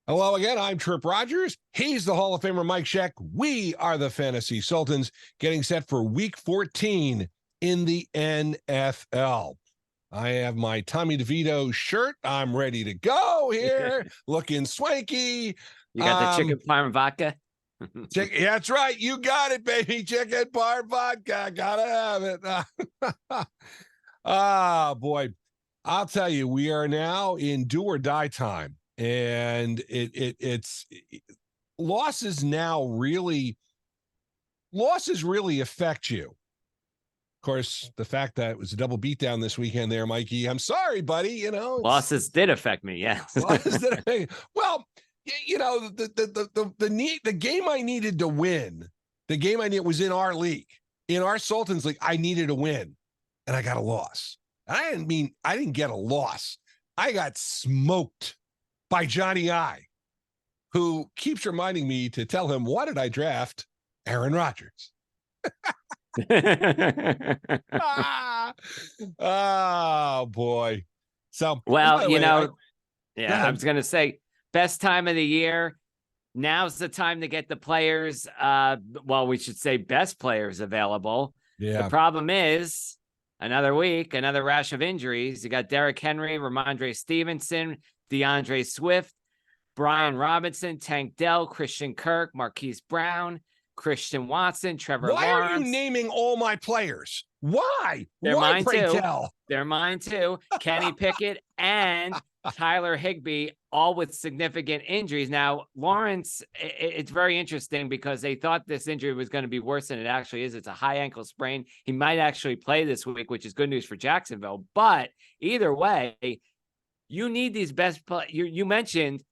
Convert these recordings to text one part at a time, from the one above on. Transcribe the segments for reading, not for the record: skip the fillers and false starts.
Hello again. I'm Tripp Rogers. He's the Hall of Famer Mike Scheck. We are the Fantasy Sultans, getting set for Week 14 in the NFL. I have my Tommy DeVito shirt. I'm ready to go here, looking swanky. You got the chicken parm vodka? That's right. You got it, baby. Chicken parm vodka. Gotta have it. Boy. I'll tell you, we are now in do or die time. And it's losses really affect you. Of course, the fact that it was a double beatdown this weekend there, Mikey, I'm sorry, buddy. You know, losses did affect me. Yes. Well, you know, the game I needed to win, was in our league, in our Sultans league. I needed a win, and I got a loss. I didn't get a loss. I got smoked by Johnny I, who keeps reminding me to tell him, why did I draft Aaron Rodgers? Oh, boy. So, well, I was going to say, best time of the year. Now's the time to get the players. We should say best players available. Yeah. The problem is, another week, another rash of injuries. You got Derrick Henry, Ramondre Stevenson, DeAndre Swift, Brian Robinson, Tank Dell, Christian Kirk, Marquise Brown, Christian Watson, Trevor Lawrence. Why are you naming all my players? Why? They're Why, mine pray too. tell? They're mine too. Kenny Pickett and Tyler Higbee, all with significant injuries. Now, Lawrence, it's very interesting because they thought this injury was going to be worse than it actually is. It's a high ankle sprain. He might actually play this week, which is good news for Jacksonville. But either way, you need these best players. You mentioned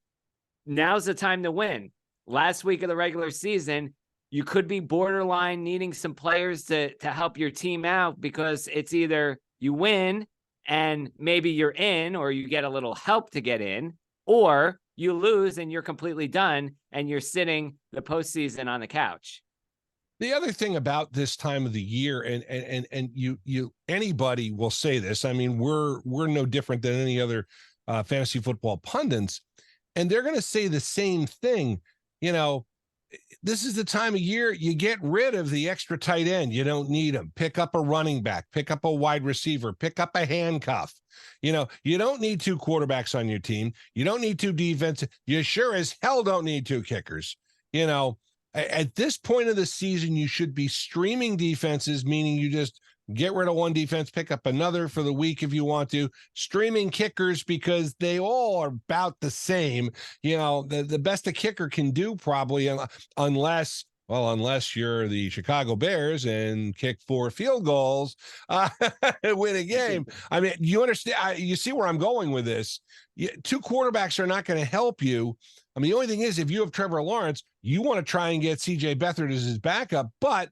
now's the time to win. Last week of the regular season, you could be borderline needing some players to help your team out, because it's either you win and maybe you're in, or you get a little help to get in, or you lose and you're completely done and you're sitting the postseason on the couch. The other thing about this time of the year, and you anybody will say this. I mean, we're no different than any other fantasy football pundits, and they're going to say the same thing. You know, this is the time of year you get rid of the extra tight end. You don't need them. Pick up a running back, pick up a wide receiver, pick up a handcuff. You know, you don't need two quarterbacks on your team. You don't need two defense. You sure as hell don't need two kickers. You know, at this point of the season, you should be streaming defenses, meaning you just get rid of one defense, pick up another for the week if you want to. Streaming kickers, because they all are about the same. You know, the best a kicker can do probably, unless you're the Chicago Bears and kick 4 field goals, win a game. I mean, you understand? You see where I'm going with this. Two quarterbacks are not going to help you. I mean, the only thing is, if you have Trevor Lawrence, you want to try and get C.J. Beathard as his backup. But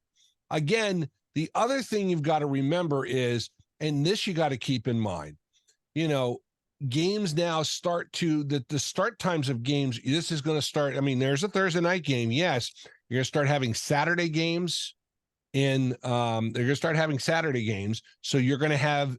again, the other thing you've got to remember is, and this you got to keep in mind, you know, games now start to, the start times of games, this is going to start. I mean, there's a Thursday night game. Yes. You're going to start having Saturday games they're going to start having Saturday games. So you're going to have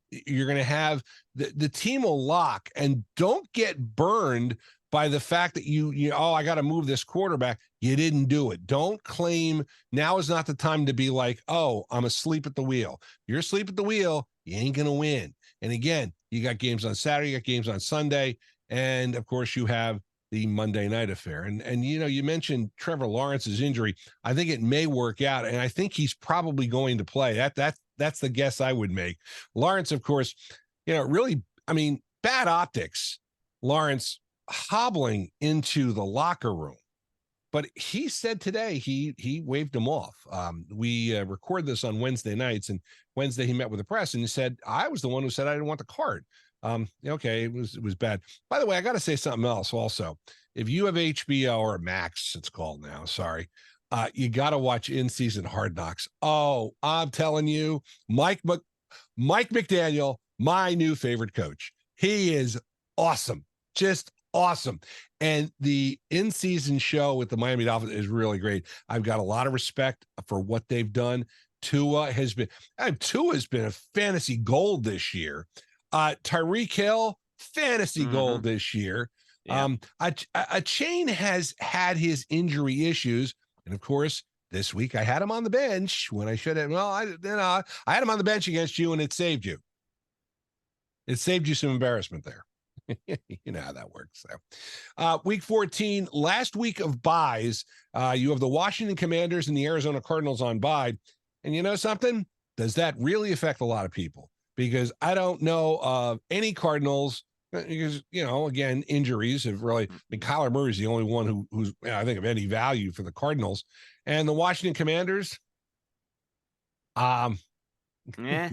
the team will lock, and don't get burned by the fact that I got to move this quarterback. You didn't do it. Don't claim now is not the time to be like, oh, I'm asleep at the wheel. You're asleep at the wheel. You ain't going to win. And again, you got games on Saturday, you got games on Sunday. And of course you have the Monday night affair. And you mentioned Trevor Lawrence's injury. I think it may work out, and I think he's probably going to play. That's the guess I would make. Lawrence, of course, really, I mean, bad optics. Lawrence hobbling into the locker room. But he said today he waved him off. We record this on Wednesday nights, and Wednesday he met with the press and he said, I was the one who said I didn't want the card. Okay, it was bad. By the way, I got to say something else also. If you have HBO or Max, it's called now, sorry, you got to watch In-Season Hard Knocks. Oh, I'm telling you, Mike McDaniel, my new favorite coach. He is awesome, just awesome. And the in-season show with the Miami Dolphins is really great. I've got a lot of respect for what they've done. Tua has been a fantasy gold this year. Tyreek Hill, fantasy gold this year. Yeah. A chain has had his injury issues, and of course, this week I had him on the bench when I should have. Well, I had him on the bench against you, and it saved you. It saved you some embarrassment there. You know how that works. So, week 14, last week of buys. You have the Washington Commanders and the Arizona Cardinals on bye. And you know something? Does that really affect a lot of people? Because I don't know of any Cardinals. Because, again, injuries have really. I mean, Kyler Murray is the only one who's, I think, of any value for the Cardinals. And the Washington Commanders, Yeah.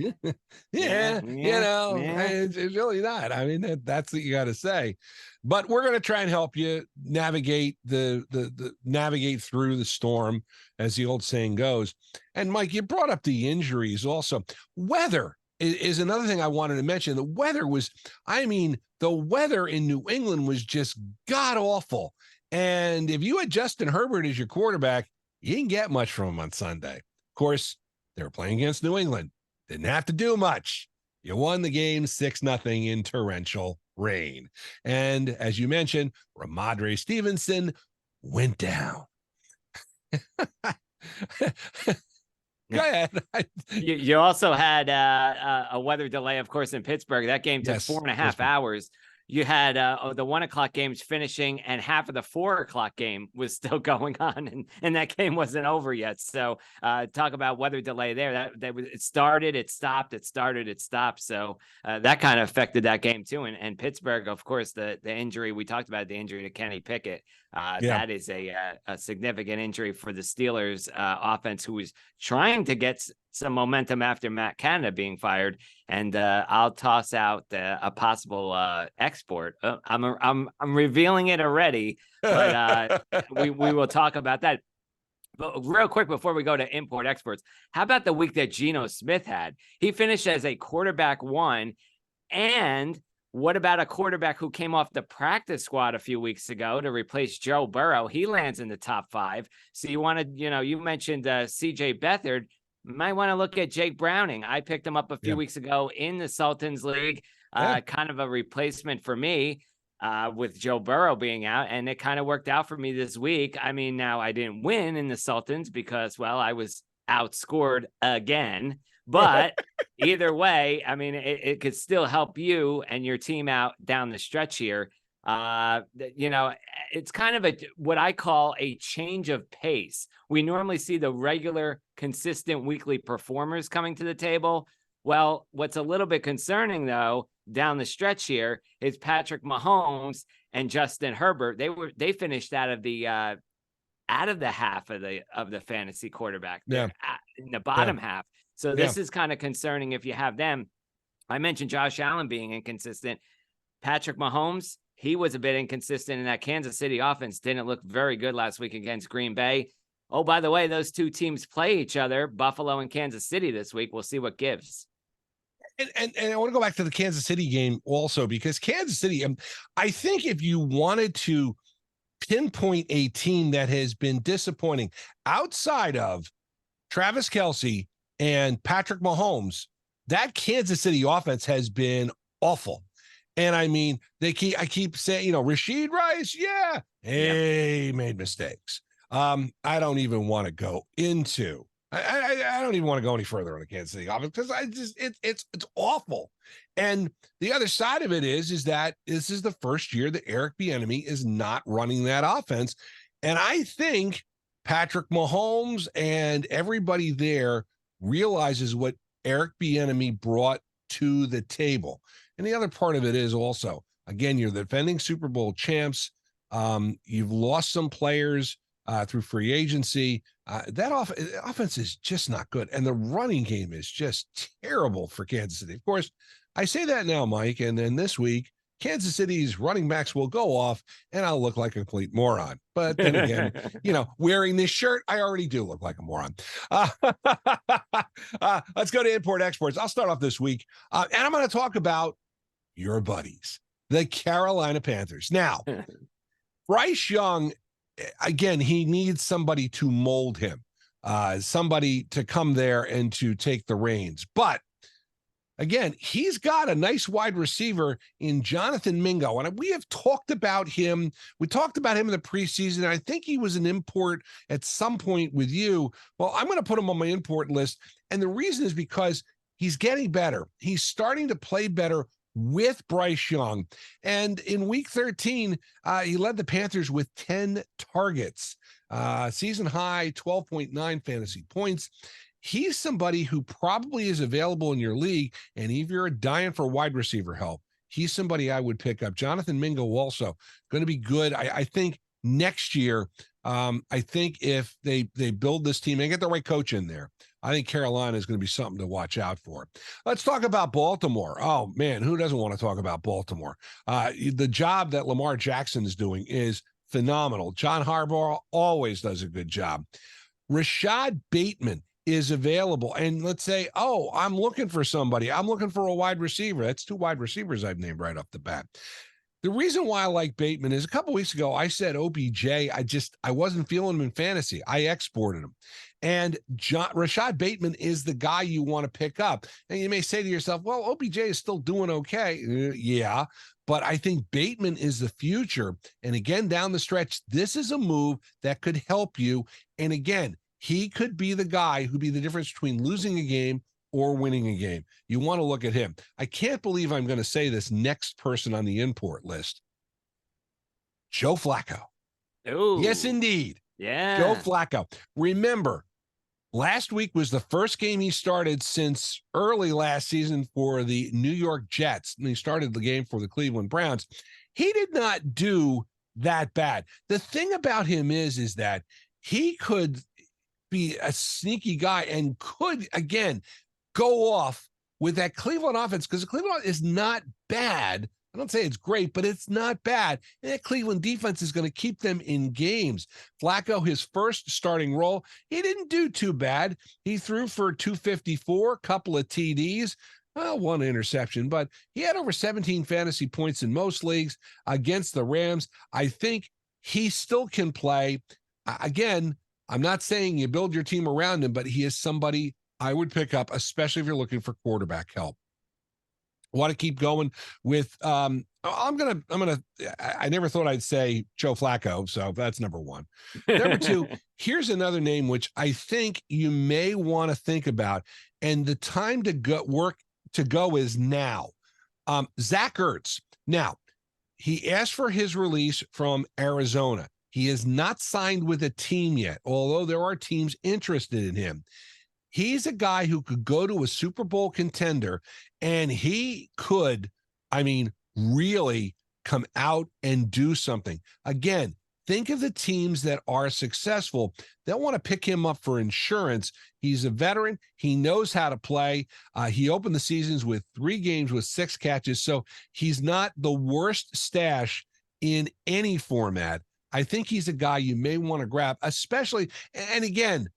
yeah, it's really not. I mean, that's what you got to say. But we're going to try and help you navigate navigate through the storm, as the old saying goes. And Mike, you brought up the injuries also. Weather is another thing I wanted to mention. The weather was, the weather in New England was just god awful. And if you had Justin Herbert as your quarterback, you didn't get much from him on Sunday. Of course, they were playing against New England. Didn't have to do much. You won the game 6-0 in torrential rain. And as you mentioned, Ramondre Stevenson went down. Go ahead. You also had a weather delay, of course, in Pittsburgh. That game took 4.5 hours. You had the 1 o'clock games finishing, and half of the 4 o'clock game was still going on, and that game wasn't over yet. So talk about weather delay there. It started, it stopped, it started, it stopped. So that kind of affected that game too. And Pittsburgh, of course, the injury we talked about, the injury to Kenny Pickett. That is a significant injury for the Steelers offense, who is trying to get some momentum after Matt Canada being fired. And I'll toss out a possible export. I'm revealing it already, but we will talk about that. But real quick before we go to import exports, how about the week that Geno Smith had? He finished as a quarterback 1, and what about a quarterback who came off the practice squad a few weeks ago to replace Joe Burrow? He lands in the top 5. So you wanted, you mentioned CJ Beathard. Might want to look at Jake Browning. I picked him up a few weeks ago in the Sultans League, kind of a replacement for me with Joe Burrow being out, and it kind of worked out for me this week. I mean, now I didn't win in the Sultans because, well, I was outscored again. But either way, I mean, it could still help you and your team out down the stretch here. It's kind of what I call a change of pace. We normally see the regular, consistent weekly performers coming to the table. Well, what's a little bit concerning, though, down the stretch here is Patrick Mahomes and Justin Herbert. They finished out of the half of the fantasy quarterback. They're in the bottom half. So this is kind of concerning if you have them. I mentioned Josh Allen being inconsistent. Patrick Mahomes, he was a bit inconsistent, in that Kansas City offense didn't look very good last week against Green Bay. Oh, by the way, those two teams play each other, Buffalo and Kansas City, this week. We'll see what gives. And I want to go back to the Kansas City game also, because Kansas City, I think if you wanted to pinpoint a team that has been disappointing outside of Travis Kelce and Patrick Mahomes, that Kansas City offense has been awful. And I mean, I keep saying, Rashid Rice, he made mistakes. I don't even want to go into, I don't even want to go any further on the Kansas City offense, because it's awful. And the other side of it is that this is the first year that Eric Bieniemy is not running that offense. And I think Patrick Mahomes and everybody there realizes what Eric Bieniemy brought to the table. And the other part of it is also, again, you're the defending Super Bowl champs. You've lost some players through free agency. That offense is just not good. And the running game is just terrible for Kansas City. Of course, I say that now, Mike, and then this week, Kansas City's running backs will go off and I'll look like a complete moron. But then again, wearing this shirt, I already do look like a moron. Let's go to import exports. I'll start off this week. And I'm going to talk about your buddies, the Carolina Panthers. Now, Bryce Young, again, he needs somebody to mold him, somebody to come there and to take the reins. But Again, he's got a nice wide receiver in Jonathan Mingo. And we have talked about him. We talked about him in the preseason. I think he was an import at some point with you. Well, I'm going to put him on my import list. And the reason is because he's getting better. He's starting to play better with Bryce Young. And in week 13, he led the Panthers with 10 targets, season high 12.9 fantasy points. He's somebody who probably is available in your league. And if you're dying for wide receiver help, he's somebody I would pick up. Jonathan Mingo also going to be good. I think next year, I think if they build this team and get the right coach in there, I think Carolina is going to be something to watch out for. Let's talk about Baltimore. Oh, man, who doesn't want to talk about Baltimore? The job that Lamar Jackson is doing is phenomenal. John Harbaugh always does a good job. Rashad Bateman is available. And let's say, oh, I'm looking for somebody. I'm looking for a wide receiver. That's 2 wide receivers I've named right off the bat. The reason why I like Bateman is a couple weeks ago, I said OBJ, I wasn't feeling him in fantasy. I exported him. And Rashad Bateman is the guy you want to pick up. And you may say to yourself, well, OBJ is still doing okay. Yeah, but I think Bateman is the future. And again, down the stretch, this is a move that could help you. And again, he could be the guy who'd be the difference between losing a game or winning a game. You want to look at him. I can't believe I'm going to say this next person on the import list. Joe Flacco. Ooh. Yes, indeed. Yeah. Joe Flacco. Remember, last week was the first game he started since early last season for the New York Jets. And he started the game for the Cleveland Browns. He did not do that bad. The thing about him is that he could be a sneaky guy and could, again, go off with that Cleveland offense, because the Cleveland is not bad. I don't say it's great, but it's not bad. And that Cleveland defense is going to keep them in games. Flacco, his first starting role, he didn't do too bad. He threw for 254, a couple of TDs, one interception, but he had over 17 fantasy points in most leagues against the Rams. I think he still can play. Again, I'm not saying you build your team around him, but he is somebody I would pick up, especially if you're looking for quarterback help. I want to keep going with, I never thought I'd say Joe Flacco, so that's number 1. Number 2, here's another name which I think you may want to think about, and the time to go is now. Zach Ertz. Now, he asked for his release from Arizona. He is not signed with a team yet, although there are teams interested in him. He's a guy who could go to a Super Bowl contender, and he could, really come out and do something. Again, think of the teams that are successful. They'll want to pick him up for insurance. He's a veteran. He knows how to play. He opened the seasons with 3 games with 6 catches, so he's not the worst stash in any format. I think he's a guy you may want to grab, especially, and again,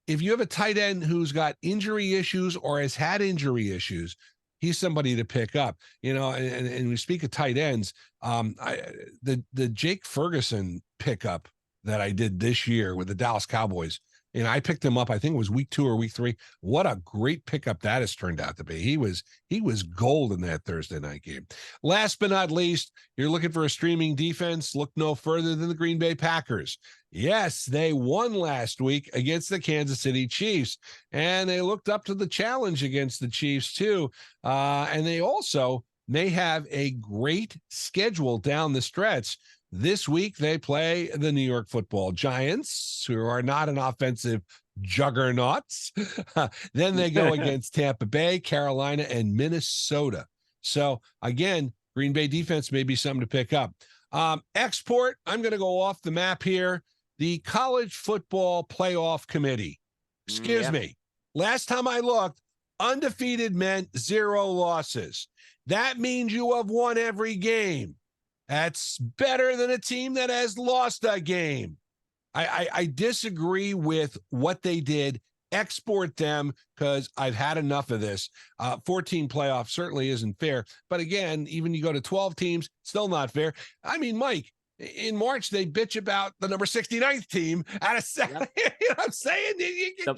if you have a tight end who's got injury issues or has had injury issues, he's somebody to pick up. And we speak of tight ends, the Jake Ferguson pickup that I did this year with the Dallas Cowboys, I picked him up, I think it was week 2 or week 3. What a great pickup that has turned out to be. He was gold in that Thursday night game. Last but not least, you're looking for a streaming defense, look no further than the Green Bay Packers. Yes, they won last week against the Kansas City Chiefs, and they looked up to the challenge against the Chiefs too. And they also may have a great schedule down the stretch. This week, they play the New York Football Giants, who are not an offensive juggernauts. Then they go against Tampa Bay, Carolina, and Minnesota. So, again, Green Bay defense may be something to pick up. Export, I'm going to go off the map here. The College Football Playoff Committee. Excuse me. Last time I looked, undefeated meant 0 losses. That means you have won every game. That's better than a team that has lost a game. I disagree with what they did. Export them, because I've had enough of this. 14 playoffs certainly isn't fair. But again, even you go to 12 teams, still not fair. Mike, in March, they bitch about the number 69th team out of second. Yep. You know what I'm saying?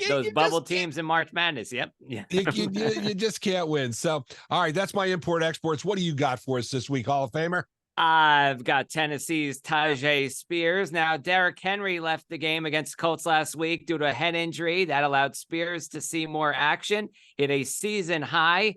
Those bubble teams in March Madness. Yep. Yeah. You just can't win. So, all right, that's my import exports. What do you got for us this week, Hall of Famer? I've got Tennessee's Tajay Spears. Now, Derrick Henry left the game against Colts last week due to a head injury that allowed Spears to see more action. Hit a season high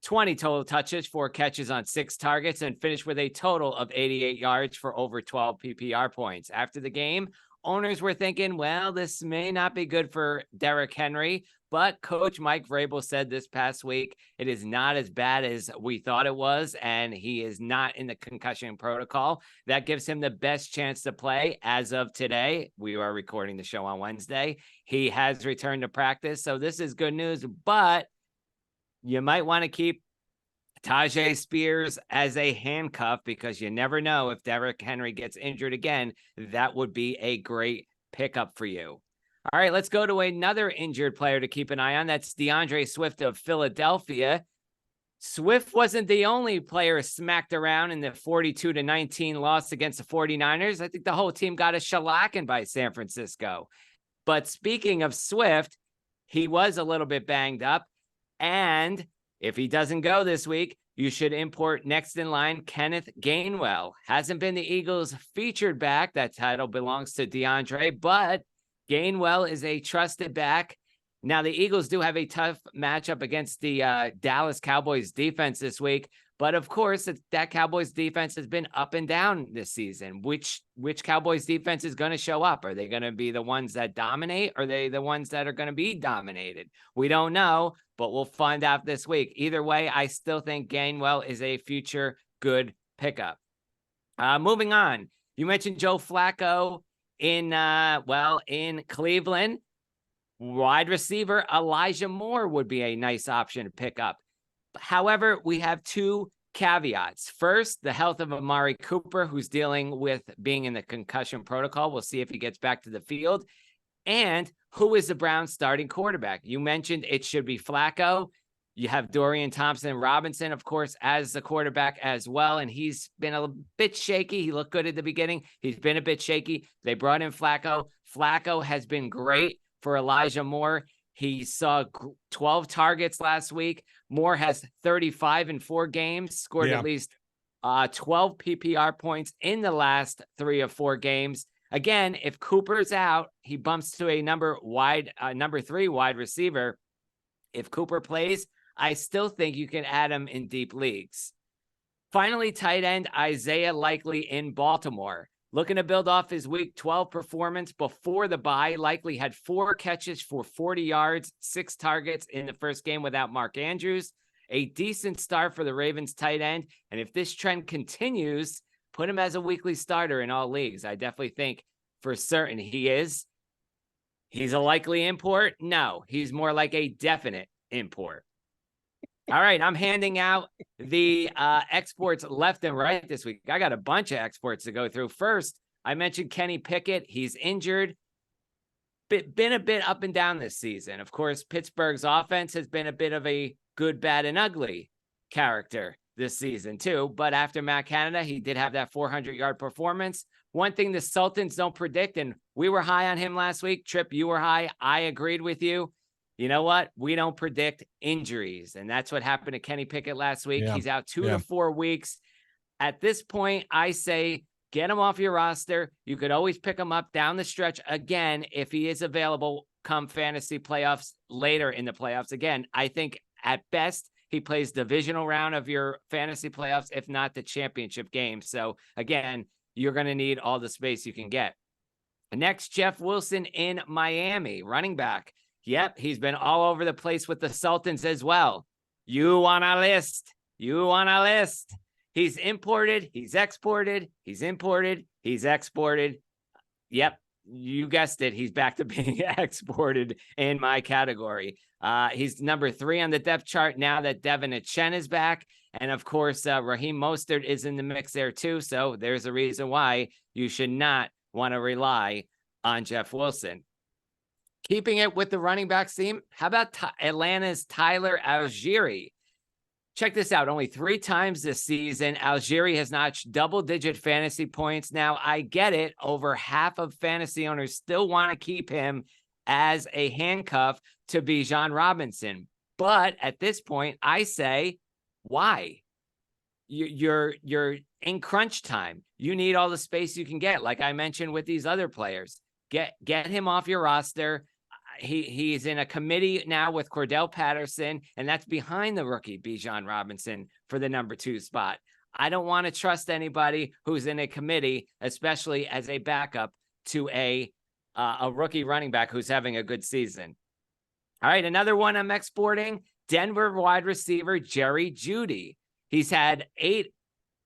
20 total touches, 4 catches on 6 targets, and finished with a total of 88 yards for over 12 PPR points. After the game, owners were thinking, well, this may not be good for Derrick Henry, but Coach Mike Vrabel said this past week, it is not as bad as we thought it was, and he is not in the concussion protocol. That gives him the best chance to play as of today. We are recording the show on Wednesday. He has returned to practice, so this is good news, but you might want to keep Tajay Spears as a handcuff because you never know if Derrick Henry gets injured again. That would be a great pickup for you. All right, let's go to another injured player to keep an eye on. That's DeAndre Swift of Philadelphia. Swift wasn't the only player smacked around in the 42-19 loss against the 49ers. I think the whole team got a shellacking by San Francisco. But speaking of Swift, he was a little bit banged up. And if he doesn't go this week, you should import next in line Kenneth Gainwell. Hasn't been the Eagles' featured back. That title belongs to DeAndre, but Gainwell is a trusted back. Now, the Eagles do have a tough matchup against the Dallas Cowboys defense this week. But of course, that Cowboys defense has been up and down this season. Which Cowboys defense is going to show up? Are they going to be the ones that dominate? Or are they the ones that are going to be dominated? We don't know, but we'll find out this week. Either way, I still think Gainwell is a future good pickup. Moving on, you mentioned Joe Flacco in Cleveland. Wide receiver Elijah Moore would be a nice option to pick up. However, we have 2 caveats. First, the health of Amari Cooper, who's dealing with being in the concussion protocol. We'll see if he gets back to the field. And who is the Browns starting quarterback? You mentioned it should be Flacco. You have Dorian Thompson-Robinson, of course, as the quarterback as well. And he's been a bit shaky. He looked good at the beginning. He's been a bit shaky. They brought in Flacco. Flacco has been great for Elijah Moore. He saw 12 targets last week. Moore has 35 in 4 games, scored at least 12 PPR points in the last 3 of 4 games. Again, if Cooper's out, he bumps to a number 3 wide receiver. If Cooper plays, I still think you can add him in deep leagues. Finally, tight end Isaiah Likely in Baltimore. Looking to build off his week 12 performance before the bye. Likely had 4 catches for 40 yards, 6 targets in the first game without Mark Andrews. A decent start for the Ravens tight end. And if this trend continues, put him as a weekly starter in all leagues. I definitely think for certain he is. He's a likely import? No, he's more like a definite import. All right, I'm handing out the exports left and right this week. I got a bunch of exports to go through. First, I mentioned Kenny Pickett. He's injured. Been a bit up and down this season. Of course, Pittsburgh's offense has been a bit of a good, bad, and ugly character this season too. But after Matt Canada, he did have that 400-yard performance. One thing the Sultans don't predict, and we were high on him last week. Tripp, you were high. I agreed with you. You know what? We don't predict injuries. And that's what happened to Kenny Pickett last week. Yeah. He's out 2 to 4 weeks. At this point, I say get him off your roster. You could always pick him up down the stretch again if he is available come fantasy playoffs later in the playoffs. Again, I think at best he plays divisional round of your fantasy playoffs, if not the championship game. So again, you're going to need all the space you can get. Next, Jeff Wilson in Miami, running back. Yep, he's been all over the place with the Sultans as well. You on a list. He's imported, he's exported, he's imported, he's exported. Yep, you guessed it. He's back to being exported in my category. He's number 3 on the depth chart now that Devin Achane is back. And of course, Raheem Mostert is in the mix there too. So there's a reason why you should not want to rely on Jeff Wilson. Keeping it with the running backs team, how about Atlanta's Tyler Algieri? Check this out. Only 3 times this season, Algieri has notched double-digit fantasy points. Now, I get it. Over half of fantasy owners still want to keep him as a handcuff to Bijan Robinson. But at this point, I say, why? You're in crunch time. You need all the space you can get. Like I mentioned with these other players, get him off your roster. He's in a committee now with Cordell Patterson, and that's behind the rookie Bijan Robinson for the number 2 spot. I don't want to trust anybody who's in a committee, especially as a backup to a rookie running back who's having a good season. All right, another one I'm exporting, Denver wide receiver Jerry Jeudy. He's had 8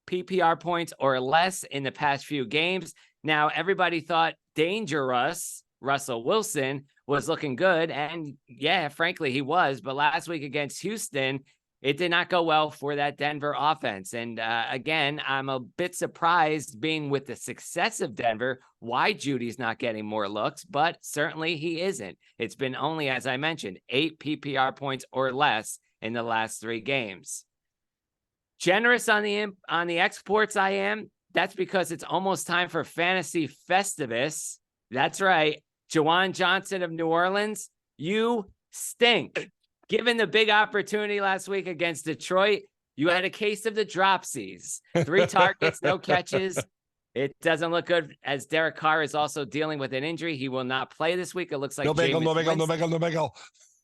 PPR points or less in the past few games. Now, everybody thought dangerous Russell Wilson was looking good. And yeah, frankly, he was. But last week against Houston, it did not go well for that Denver offense. And again, I'm a bit surprised being with the success of Denver, why Judy's not getting more looks, but certainly he isn't. It's been only, as I mentioned, 8 PPR points or less in the last 3 games. Generous on the exports I am. That's because it's almost time for Fantasy Festivus. That's right. Juwan Johnson of New Orleans, you stink. Given the big opportunity last week against Detroit, you had a case of the dropsies. 3 targets, no catches. It doesn't look good as Derek Carr is also dealing with an injury. He will not play this week. It looks like No bagel.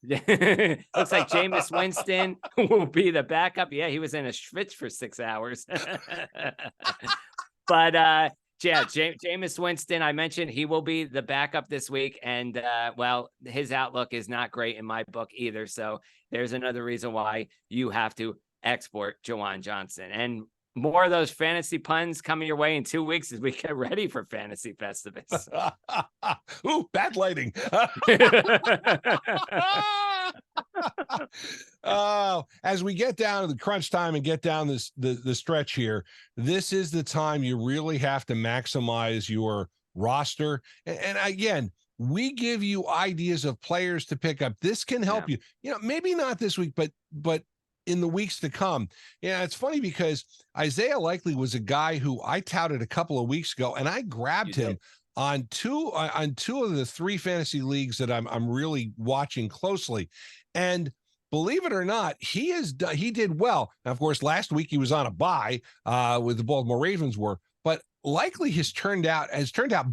Looks like Jameis Winston will be the backup. Yeah, he was in a schwitz for 6 hours. But yeah, Jameis Winston, I mentioned he will be the backup this week. And, well, his outlook is not great in my book either. So there's another reason why you have to export Juwan Johnson. And more of those fantasy puns coming your way in 2 weeks as we get ready for Fantasy Festivus. Ooh, bad lighting. As we get down to the crunch time and get down the stretch here, this is the time you really have to maximize your roster. And again, we give you ideas of players to pick up. This can help you. You know, maybe not this week, but in the weeks to come. Yeah, it's funny because Isaiah Likely was a guy who I touted a couple of weeks ago, and I grabbed him on two of the 3 fantasy leagues that I'm really watching closely. And believe it or not, he did well. Now, of course, last week he was on a bye with the Baltimore Ravens but Likely has turned out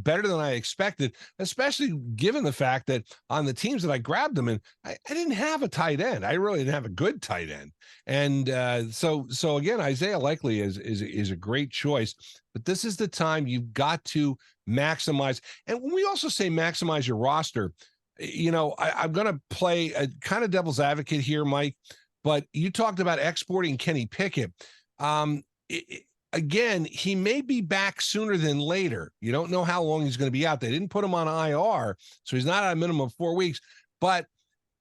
better than I expected, especially given the fact that on the teams that I grabbed him in, I didn't have a tight end. I really didn't have a good tight end. And so again, Isaiah Likely is a great choice, but this is the time you've got to maximize. And when we also say maximize your roster, you know, I'm going to play a kind of devil's advocate here, Mike, but you talked about exporting Kenny Pickett. Again, he may be back sooner than later. You don't know how long he's going to be out. They didn't put him on IR, so he's not at a minimum of 4 weeks, but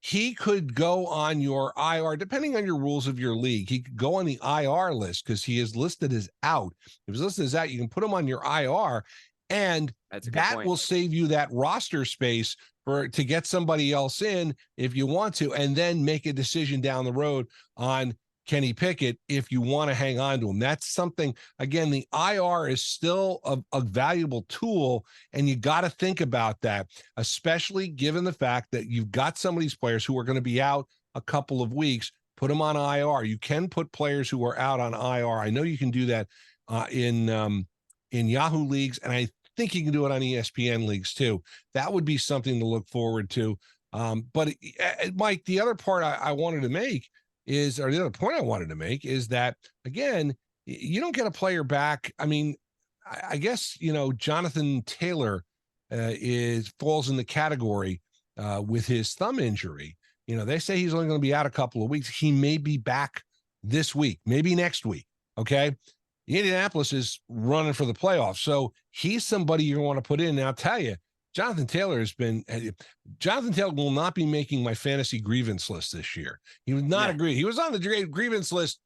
he could go on your IR, depending on your rules of your league. He could go on the IR list because he is listed as out. If he's listed as out, you can put him on your IR, and that will save you that roster space to get somebody else in if you want to, and then make a decision down the road on Kenny Pickett if you want to hang on to him. That's something, again, the IR is still a valuable tool, and you got to think about that, especially given the fact that you've got some of these players who are going to be out a couple of weeks. Put them on IR. You can put players who are out on IR. I know you can do that in Yahoo leagues, and I think you can do it on ESPN leagues too. That would be something to look forward to. But Mike, the other part I wanted to make is, or the other point I wanted to make is that, again, you don't get a player back. I mean, I guess, you know, Jonathan Taylor falls in the category with his thumb injury. You know, they say he's only going to be out a couple of weeks. He may be back this week, maybe next week. Okay. Indianapolis is running for the playoffs. So he's somebody you want to put in. Now, I'll tell you, Jonathan Taylor will not be making my fantasy grievance list this year. He was not agree. He was on the grievance list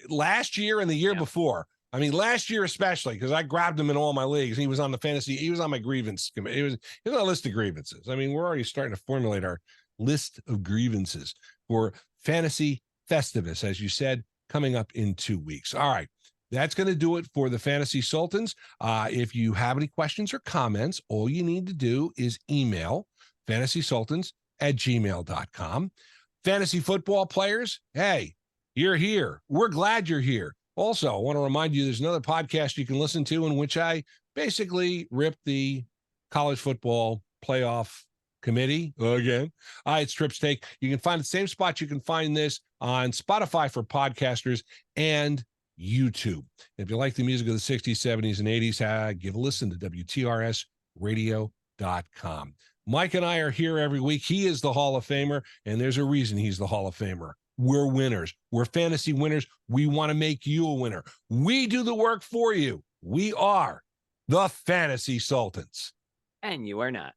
last year and the year before. I mean, last year especially, because I grabbed him in all my leagues. He was on the fantasy. He was on my grievance committee. He was on a list of grievances. I mean, we're already starting to formulate our list of grievances for Fantasy Festivus. As you said, coming up in 2 weeks. All right. That's going to do it for the Fantasy Sultans. If you have any questions or comments, all you need to do is email fantasysultans@gmail.com. Fantasy football players, hey, you're here. We're glad you're here. Also, I want to remind you there's another podcast you can listen to in which I basically rip the college football playoff committee again. It's Tripp's Take. You can find the same spot you can find this on Spotify for podcasters and YouTube. If you like the music of the 60s, 70s, and 80s, give a listen to WTRSradio.com. Mike and I are here every week. He is the Hall of Famer, and there's a reason he's the Hall of Famer. We're winners. We're fantasy winners. We want to make you a winner. We do the work for you. We are the Fantasy Sultans. And you are not.